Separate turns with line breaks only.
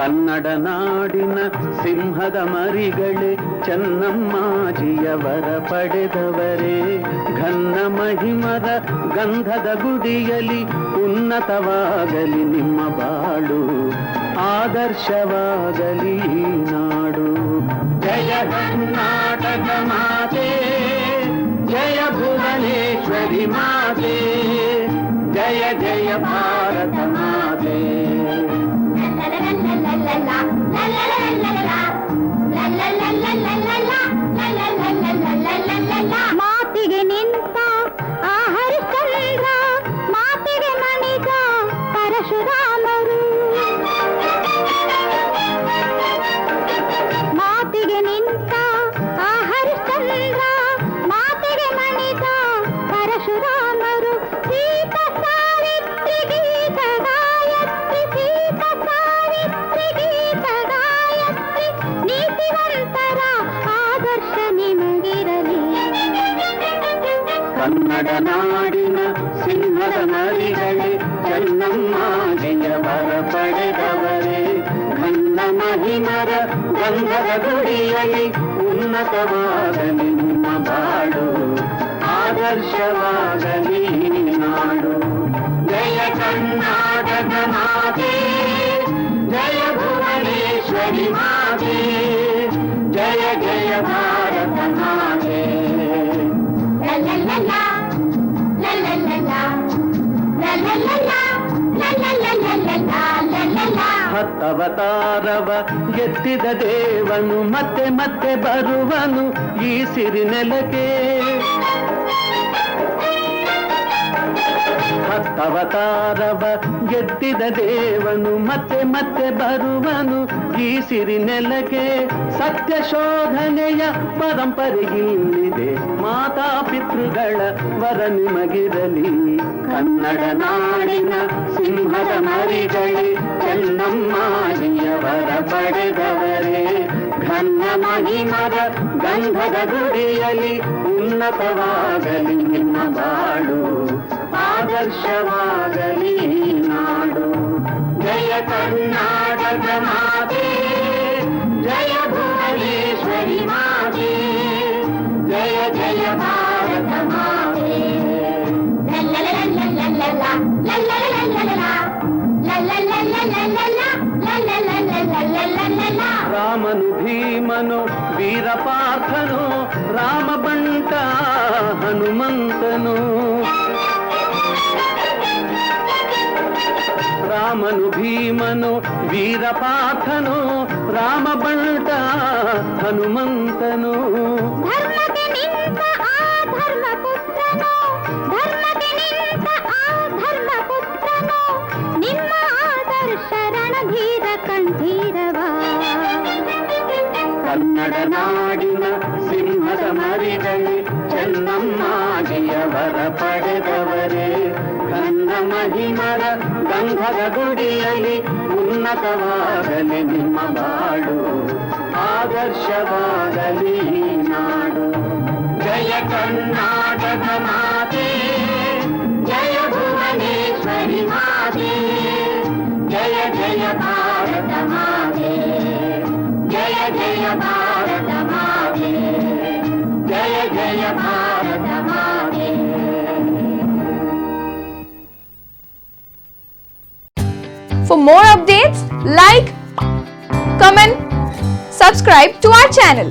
ಕನ್ನಡ ನಾಡಿನ ಸಿಂಹದ ಮರಿಗಳೇ ಚೆನ್ನಮ್ಮಾಜಿಯವರ ಪಡೆದವರೇ. ಘನ್ನ ಮಹಿಮರ ಗಂಧದ ಗುಡಿಯಲಿ ಉನ್ನತವಾಗಲಿ ನಿಮ್ಮ ಬಾಳು, ಆದರ್ಶವಾಗಲಿ ಈ ನಾಡು. ಜಯ ಕರ್ನಾಟಕ ಮಾತೆ, ಜಯ ಭುವನೇಶ್ವರಿ ಮಾತೆ, ಜಯ ಜಯ ಭಾರತ ಮಾತೆ.
ಮಾತಿಗೆ ನಿಂತ ಆ ಹರಿಶ್ಚಂದ್ರ, ಮಾತಿಗೆ ಮಣಿದ ಪರಶುರಾಮರು. ಮಾತಿಗೆ ನಿಂತ ಆ ಹರಿಶ್ಚಂದ್ರ, ಮಾತಿಗೆ ಮಣಿದ ಪರಶುರಾಮರು. ಸೀತ ಸಾವಿತ್ರಿ ಗೀತ ಗಾಯತ್ರಿ, ಸೀತ ಸಾವಿತ್ರಿ ಗೀತ ಗಾಯತ್ರಿ, ನೀತಿವಂತರ ಆದರ್ಶ ನಿಮಗಿರಲಿ.
ಕನ್ನಡ ನಾಡಿನ ಸಿಂಹದ ಮರಿಗಳೇ ಚೆನ್ನಮ್ಮಾಜಿಯವರ ಪಡೆದವರೇ. ಘನ್ನ ಮಹಿಮರ ಗಂಧದ ಗುಡಿಯಲಿ ಉನ್ನತವಾಗಲಿ ನಿಮ್ಮ ಬಾಳು, ಆದರ್ಶವಾಗಲಿ ನಾಡು. ಜಯ ಕರ್ನಾಟಕ ಮಾತೆ, ಜಯ ಭುವನೇಶ್ವರಿ ಮಾತೆ, ಜಯ ಜಯ ಭಾರತ ಮಾತೆ. ಹತ್ತವತಾರವ ಎತ್ತಿದ ದೇವನು ಮತ್ತೆ ಮತ್ತೆ ಬರುವನು ಈ ಸಿರಿನೆಲಕ್ಕೆ. ಹತ್ತವತಾರವ ಎತ್ತಿದ ದೇವನು ಮತ್ತೆ ಮತ್ತೆ ಬರುವನು ಈ ಸಿರಿನೆಲಕ್ಕೆ. ಸತ್ಯ ಶೋಧನೆಯ ಪರಂಪರೆಗಿಲ್ಲಿದೆ, ಮಾತಾ ಪಿತೃಗಳ ವರ ನಿಮಗಿರಲಿ. ಕನ್ನಡ ನಾಡಿನ ಸಿಂಹದ ಮರಿಗಳೇ ಚೆನ್ನಮ್ಮಾಜಿಯವರ ಪಡೆದವರೇ. ಘನ್ನ ಮಹಿಮರ ಗಂಧದ ಗುಡಿಯಲಿ ಉನ್ನತವಾಗಲಿ ನಿಮ್ಮ ಬಾಳು, ಆದರ್ಶವಾಗಲಿ ನಾಡು. ಜಯ ಕರ್ನಾಟಕ ಮಾತೆ, ಜಯ ಭುವನೇಶ್ವರಿ ಮಾತೆ, ಜಯ ಜಯ ಭಾರತ ಮಾತೆ. ರಾಮನು ಭೀಮನು ವೀರಪಾರ್ಥನು, ರಾಮ ಬಂಟ ಹನುಮಂತನು. ರಾಮನು ಭೀಮನು ವೀರಪಾರ್ಥನು, ರಾಮ ಬಂಟ ಹನುಮಂತನು.
ಧರ್ಮಕ್ಕೆ ನಿಂತ ಆ ಧರ್ಮಪುತ್ರನು, ಧರ್ಮಕ್ಕೆ ನಿಂತ ಆ ಧರ್ಮಪುತ್ರನು, ನಿಮ್ಮ ಆದರ್ಶ ರಣಧೀರ ಕಂಠೀರವ.
ಕನ್ನಡ ನಾಡಿನ ಸಿಂಹದ ಮರಿಗಳೇ ಚೆನ್ನಮ್ಮಾಜಿಯವರ ಪಡೆದವರೇ. ಘನ್ನ ಮಹಿಮರ ಗಂಧದ ಗುಡಿಯಲಿ ಉನ್ನತವಾಗಲಿ ನಿಮ್ಮ ಬಾಳು, ಆದರ್ಶವಾಗಲಿ ನಾಡು. ಜಯ ಕರ್ನಾಟಕ ಮಾತೆ, ಜಯ ಭುವನೇಶ್ವರಿ ಮಾತೆ, ಜಯ ಜಯ ಭಾರತ ಮಾತೆ, ಜಯ ಜಯ ಭಾರತ ಮಾತೆ, ಜಯ ಜಯ ಭಾರತ ಮಾತೆ.
For more updates, like, comment, subscribe to our channel.